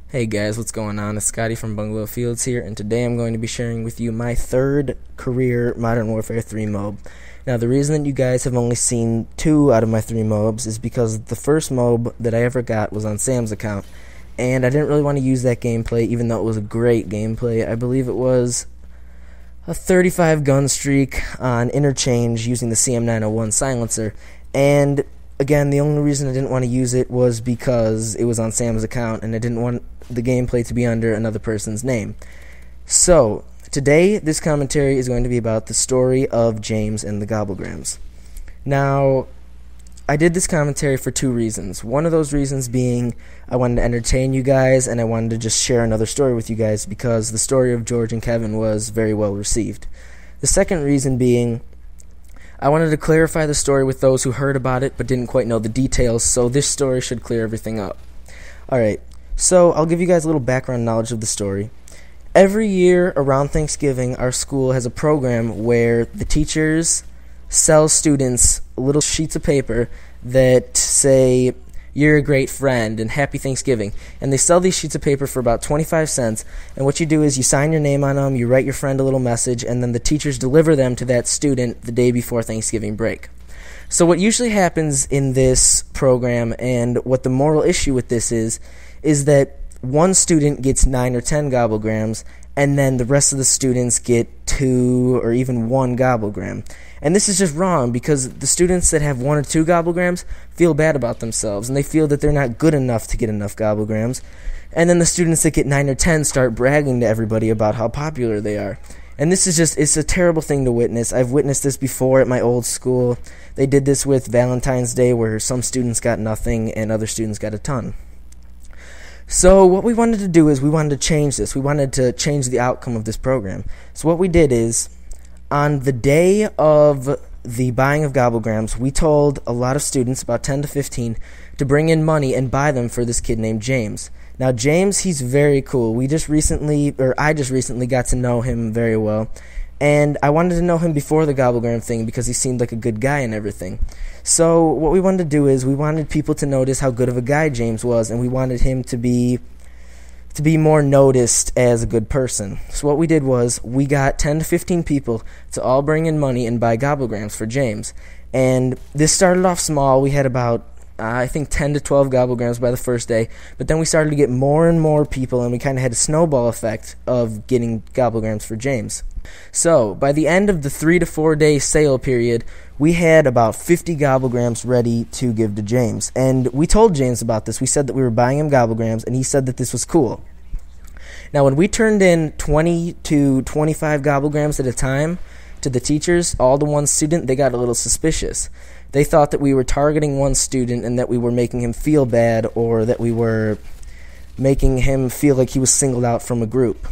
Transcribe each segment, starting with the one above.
Hey guys, what's going on? It's Scotty from Bungalo Fields here, and today I'm going to be sharing with you my third career Modern Warfare 3 MOB. Now, the reason that you guys have only seen 2 out of my 3 MOBs is because the first MOB that I ever got was on Sam's account, and I didn't really want to use that gameplay, even though it was a great gameplay. I believe it was a 35 gun streak on interchange using the CM901 silencer, and again, the only reason I didn't want to use it was because it was on Sam's account, and I didn't want the gameplay to be under another person's name. So, today, this commentary is going to be about the story of James and the Gobble-Grams. Now, I did this commentary for 2 reasons. One of those reasons being I wanted to entertain you guys, and I wanted to just share another story with you guys because the story of George and Kevin was very well received. The second reason being I wanted to clarify the story with those who heard about it but didn't quite know the details, so this story should clear everything up. Alright, so I'll give you guys a little background knowledge of the story. Every year around Thanksgiving, our school has a program where the teachers sell students little sheets of paper that say, "You're a great friend," and "Happy Thanksgiving." And they sell these sheets of paper for about 25 cents, and what you do is you sign your name on them, you write your friend a little message, and then the teachers deliver them to that student the day before Thanksgiving break. So what usually happens in this program, and what the moral issue with this is that one student gets 9 or 10 Gobble-Grams, and then the rest of the students get 2 or even 1 Gobble-Gram. And this is just wrong because the students that have 1 or 2 Gobble-Grams feel bad about themselves, and they feel that they're not good enough to get enough Gobble-Grams. And then the students that get 9 or 10 start bragging to everybody about how popular they are. And this is just, it's a terrible thing to witness. I've witnessed this before at my old school. They did this with Valentine's Day where some students got nothing and other students got a ton. So what we wanted to do is we wanted to change this. We wanted to change the outcome of this program. So what we did is, on the day of the buying of Gobble-Grams, we told a lot of students, about 10 to 15, to bring in money and buy them for this kid named James. Now, James, he's very cool. I just recently got to know him very well, and I wanted to know him before the Gobble-Gram thing because he seemed like a good guy and everything. So what we wanted to do is we wanted people to notice how good of a guy James was, and we wanted him to be more noticed as a good person. So what we did was we got 10 to 15 people to all bring in money and buy Gobble-Grams for James. And this started off small. We had about, I think, 10 to 12 Gobble-Grams by the first day. But then we started to get more and more people, and we kind of had a snowball effect of getting Gobble-Grams for James. So by the end of the 3 to 4 day sale period, we had about 50 Gobble-Grams ready to give to James. And we told James about this. We said that we were buying him Gobble-Grams, and he said that this was cool. Now, when we turned in 20 to 25 Gobble-Grams at a time to the teachers, all to one student, they got a little suspicious. They thought that we were targeting one student and that we were making him feel bad, or that we were making him feel like he was singled out from a group.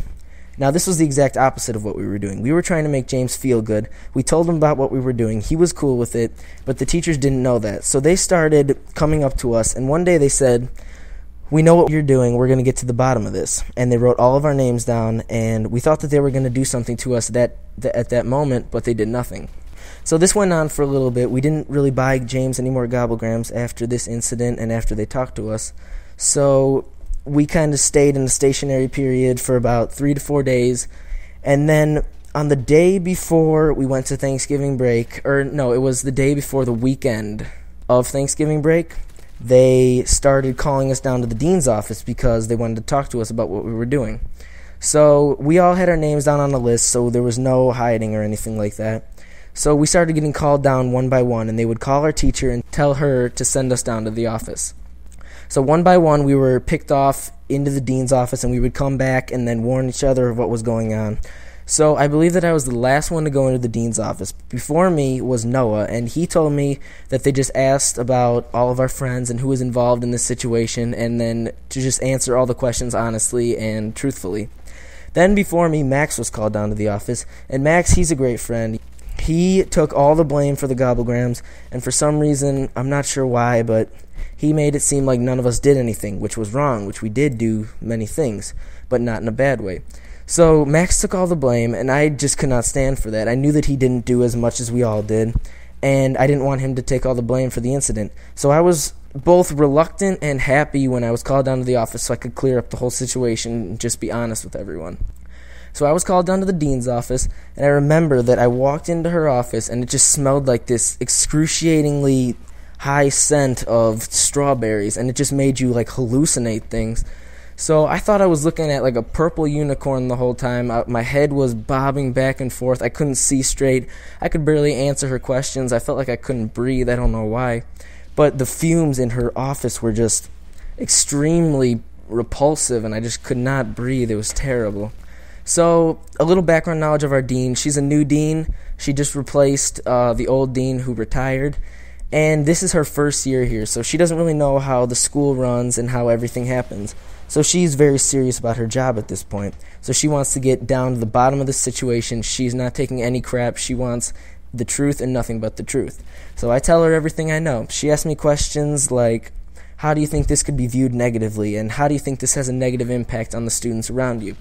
Now, this was the exact opposite of what we were doing. We were trying to make James feel good. We told him about what we were doing. He was cool with it, but the teachers didn't know that. So they started coming up to us, and one day they said, "We know what you're doing. We're going to get to the bottom of this." And they wrote all of our names down, and we thought that they were going to do something to us at that moment, but they did nothing. So this went on for a little bit. We didn't really buy James any more Gobble-Grams after this incident and after they talked to us. So we kind of stayed in the stationary period for about 3 to 4 days, and then on the day before we went to Thanksgiving break, or no, it was the day before the weekend of Thanksgiving break, they started calling us down to the dean's office because they wanted to talk to us about what we were doing. So we all had our names down on the list, so there was no hiding or anything like that. So we started getting called down one by one, and they would call our teacher and tell her to send us down to the office. So one by one, we were picked off into the dean's office, and we would come back and then warn each other of what was going on. So I believe that I was the last one to go into the dean's office. Before me was Noah, and he told me that they just asked about all of our friends and who was involved in this situation, and then to just answer all the questions honestly and truthfully. Then before me, Max was called down to the office, and Max, he's a great friend. He took all the blame for the Gobble-Grams, and for some reason, I'm not sure why, but he made it seem like none of us did anything, which was wrong, which we did do many things, but not in a bad way. So Max took all the blame, and I just could not stand for that. I knew that he didn't do as much as we all did, and I didn't want him to take all the blame for the incident. So I was both reluctant and happy when I was called down to the office so I could clear up the whole situation and just be honest with everyone. So I was called down to the dean's office, and I remember that I walked into her office, and it just smelled like this excruciatingly high scent of strawberries, and it just made you, like, hallucinate things. So I thought I was looking at, like, a purple unicorn the whole time. My head was bobbing back and forth. I couldn't see straight. I could barely answer her questions. I felt like I couldn't breathe. I don't know why. But the fumes in her office were just extremely repulsive, and I just could not breathe. It was terrible. So, a little background knowledge of our dean. She's a new dean. She just replaced the old dean who retired. And this is her first year here, so she doesn't really know how the school runs and how everything happens. So she's very serious about her job at this point. So she wants to get down to the bottom of the situation. She's not taking any crap. She wants the truth and nothing but the truth. So I tell her everything I know. She asks me questions like, how do you think this could be viewed negatively? And how do you think this has a negative impact on the students around you?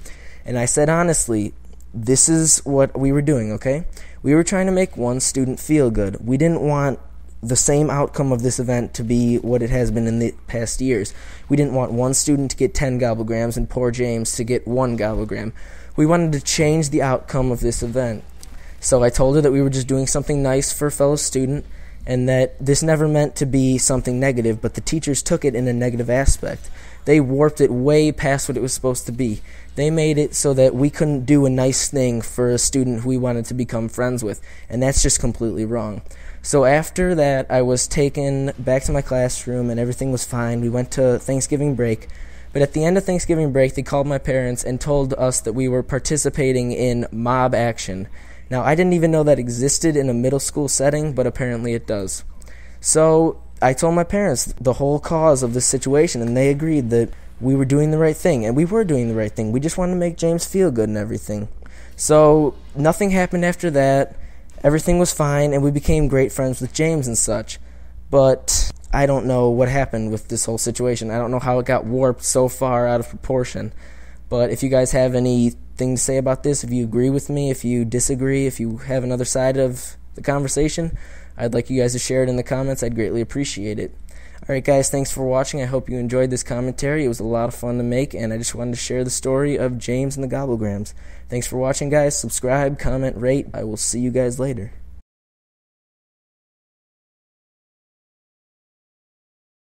And I said, honestly, this is what we were doing, okay? We were trying to make one student feel good. We didn't want the same outcome of this event to be what it has been in the past years. We didn't want one student to get 10 Gobble-Grams and poor James to get 1 Gobble-Gram. We wanted to change the outcome of this event. So I told her that we were just doing something nice for a fellow student, and that this never meant to be something negative, but the teachers took it in a negative aspect. They warped it way past what it was supposed to be. They made it so that we couldn't do a nice thing for a student who we wanted to become friends with, and that's just completely wrong. So after that, I was taken back to my classroom, and everything was fine. We went to Thanksgiving break, but at the end of Thanksgiving break, they called my parents and told us that we were participating in mob action. Now, I didn't even know that existed in a middle school setting, but apparently it does. So I told my parents the whole cause of this situation, and they agreed that we were doing the right thing, and we were doing the right thing. We just wanted to make James feel good and everything. So nothing happened after that. Everything was fine, and we became great friends with James and such. But I don't know what happened with this whole situation. I don't know how it got warped so far out of proportion. But if you guys have anything to say about this, if you agree with me, if you disagree, if you have another side of the conversation, I'd like you guys to share it in the comments. I'd greatly appreciate it. Alright guys, thanks for watching. I hope you enjoyed this commentary. It was a lot of fun to make, and I just wanted to share the story of James and the Gobble-Grams. Thanks for watching guys. Subscribe, comment, rate. I will see you guys later.